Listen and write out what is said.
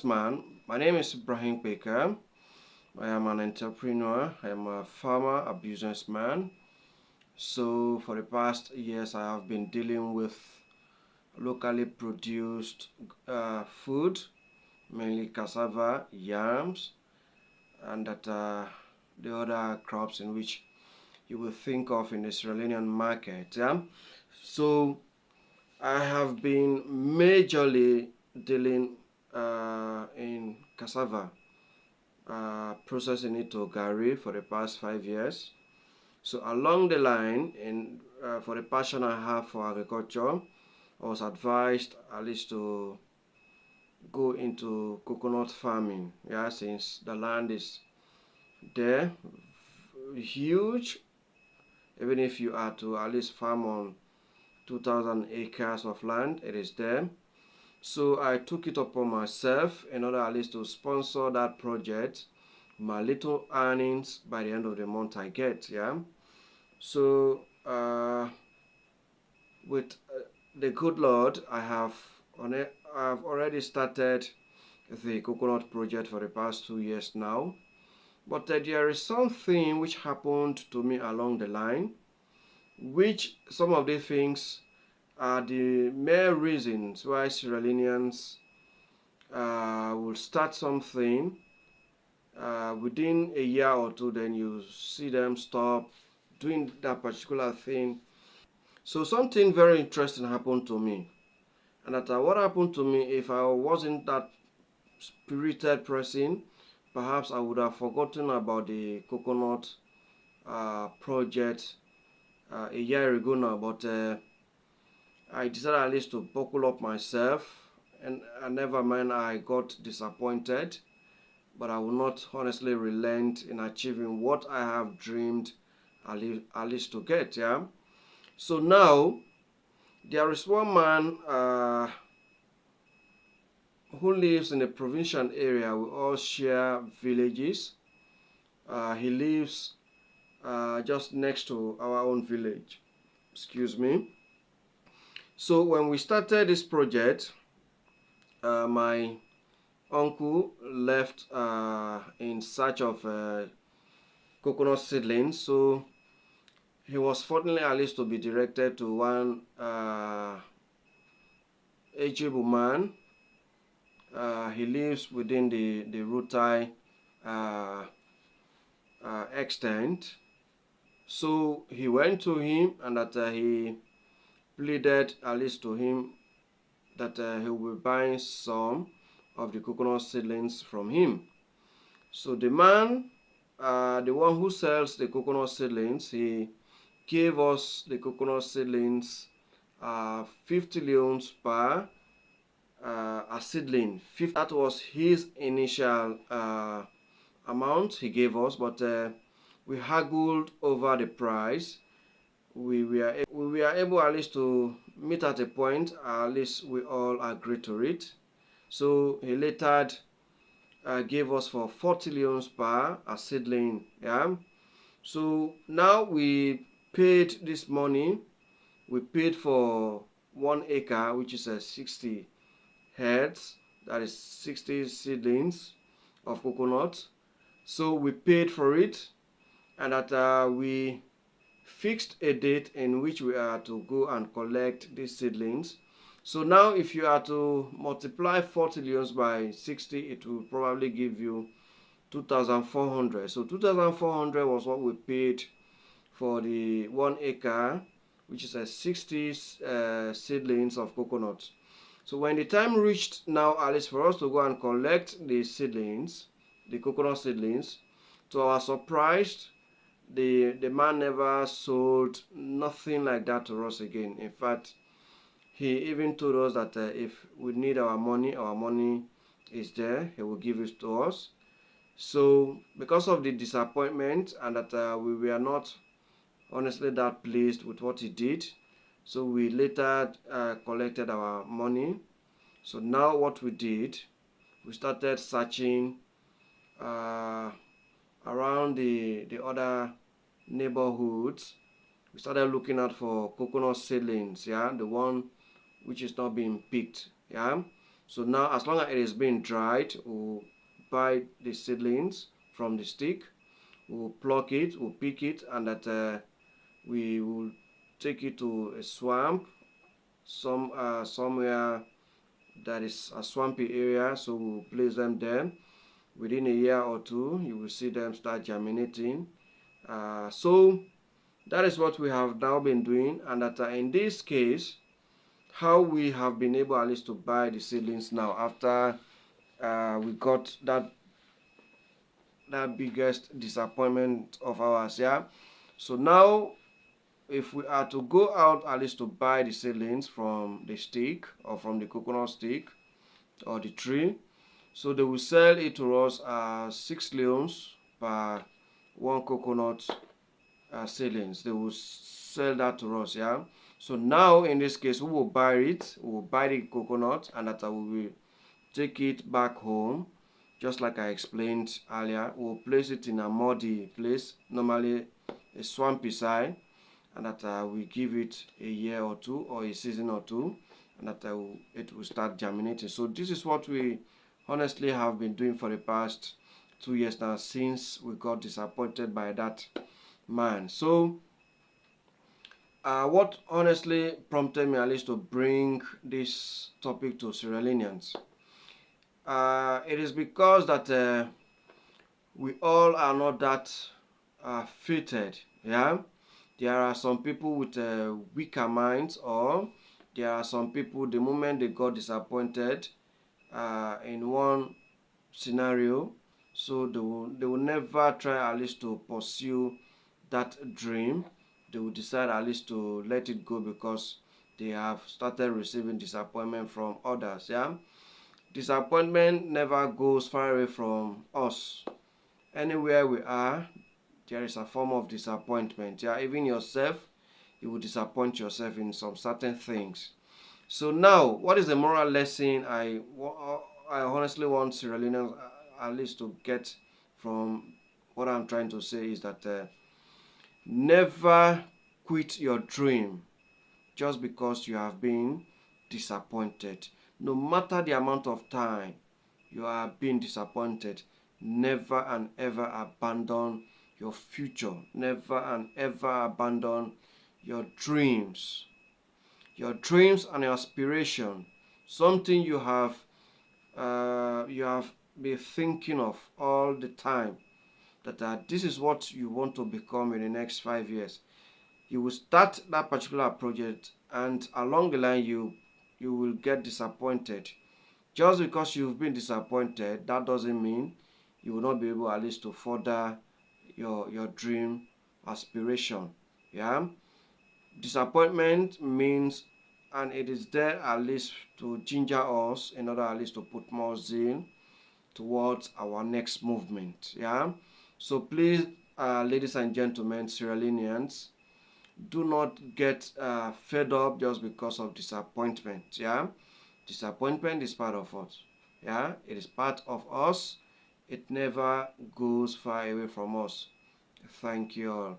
businessman. My name is Ibrahim Baker. I am an entrepreneur. I am a farmer, a businessman. So for the past years, I have been dealing with locally produced food, mainly cassava, yams, and the other crops in which you will think of in the Sierra Leonean market. Yeah? So I have been majorly dealing in cassava, processing it to gari for the past 5 years. So along the line, for the passion I have for agriculture, I was advised at least to go into coconut farming. Yeah, since the land is there, huge. Even if you are to at least farm on 2,000 acres of land, it is there. So I took it upon myself in order at least to sponsor that project. My little earnings by the end of the month I get, yeah. So with the good Lord, I've already started the coconut project for the past 2 years now. But there is something which happened to me along the line, which some of the things are the mere reasons why Sierra Leoneans will start something within a year or two, then you see them stop doing that particular thing. So something very interesting happened to me, and that what happened to me, if I wasn't that spirited person, perhaps I would have forgotten about the coconut project a year ago now. But I decided at least to buckle up myself, and never mind, I got disappointed, but I will not honestly relent in achieving what I have dreamed at least to get. Yeah. So now there is one man who lives in a provincial area. We all share villages. He lives just next to our own village. Excuse me. So when we started this project, my uncle left in search of coconut seedlings. So he was fortunately at least to be directed to one aged man. He lives within the Rutai extent. So he went to him, and that he pleaded at least to him that he will be buying some of the coconut seedlings from him. So the man, the one who sells the coconut seedlings, he gave us the coconut seedlings 50 leones per a seedling. That was his initial amount he gave us, but we haggled over the price. We were able at least to meet at a point, at least we all agreed to it. So he later gave us for 40 leones per a seedling. Yeah. So now we paid this money. We paid for 1 acre, which is 60 heads. That is 60 seedlings of coconut. So we paid for it, and that we fixed a date in which we are to go and collect these seedlings. So now if you are to multiply 40 leones by 60, it will probably give you 2,400. So 2,400 was what we paid for the 1 acre, which is 60 seedlings of coconut. So when the time reached now, at least for us to go and collect the seedlings, the coconut seedlings, to our surprise, the man never sold nothing like that to us again. In fact, he even told us that if we need our money is there. He will give it to us. So because of the disappointment, and that we were not honestly that pleased with what he did, so we later collected our money. So now what we did, we started searching around the other neighborhoods. We started looking out for coconut seedlings, yeah, the one which is not being picked, yeah. So now, as long as it is being dried, we'll buy the seedlings from the stick, we'll pluck it, we'll pick it, and that we will take it to a swamp, somewhere that is a swampy area. So we'll place them there. Within a year or two, you will see them start germinating. So that is what we have now been doing, and that in this case, how we have been able at least to buy the seedlings now after we got that biggest disappointment of ours. Yeah. So now, if we are to go out at least to buy the seedlings from the stick or from the coconut stick or the tree, so they will sell it to us 6 leones per one coconut seedlings. They will sell that to us. Yeah. So now in this case, we will buy it. We will buy the coconut, and that we will take it back home, just like I explained earlier. We'll place it in a muddy place, normally a swampy side, and that we give it a year or two or a season or two, and that it will start germinating. So this is what we honestly have been doing for the past 2 years now, since we got disappointed by that man. So what honestly prompted me at least to bring this topic to Sierra Leoneans, it is because that we all are not that fated. Yeah, there are some people with weaker minds, or there are some people, the moment they got disappointed in one scenario, so they will never try at least to pursue that dream. They will decide at least to let it go because they have started receiving disappointment from others. Yeah, disappointment never goes far away from us. Anywhere we are, there is a form of disappointment. Yeah, even yourself, you will disappoint yourself in some certain things. So now, what is the moral lesson I honestly want Sierra Leoneans at least to get from what I'm trying to say is that never quit your dream just because you have been disappointed. No matter the amount of time you are being disappointed, never and ever abandon your future. Never and ever abandon your dreams. Your dreams and your aspiration. Something you have been thinking of all the time. That this is what you want to become in the next 5 years. You will start that particular project, and along the line you will get disappointed. Just because you've been disappointed, that doesn't mean you will not be able at least to further your dream aspiration. Yeah, disappointment means, and it is there at least to ginger us in order at least to put more zeal towards our next movement. Yeah, so please, ladies and gentlemen, Sierra Leoneans, do not get fed up just because of disappointment. Yeah, disappointment is part of us. Yeah, it is part of us. It never goes far away from us. Thank you all.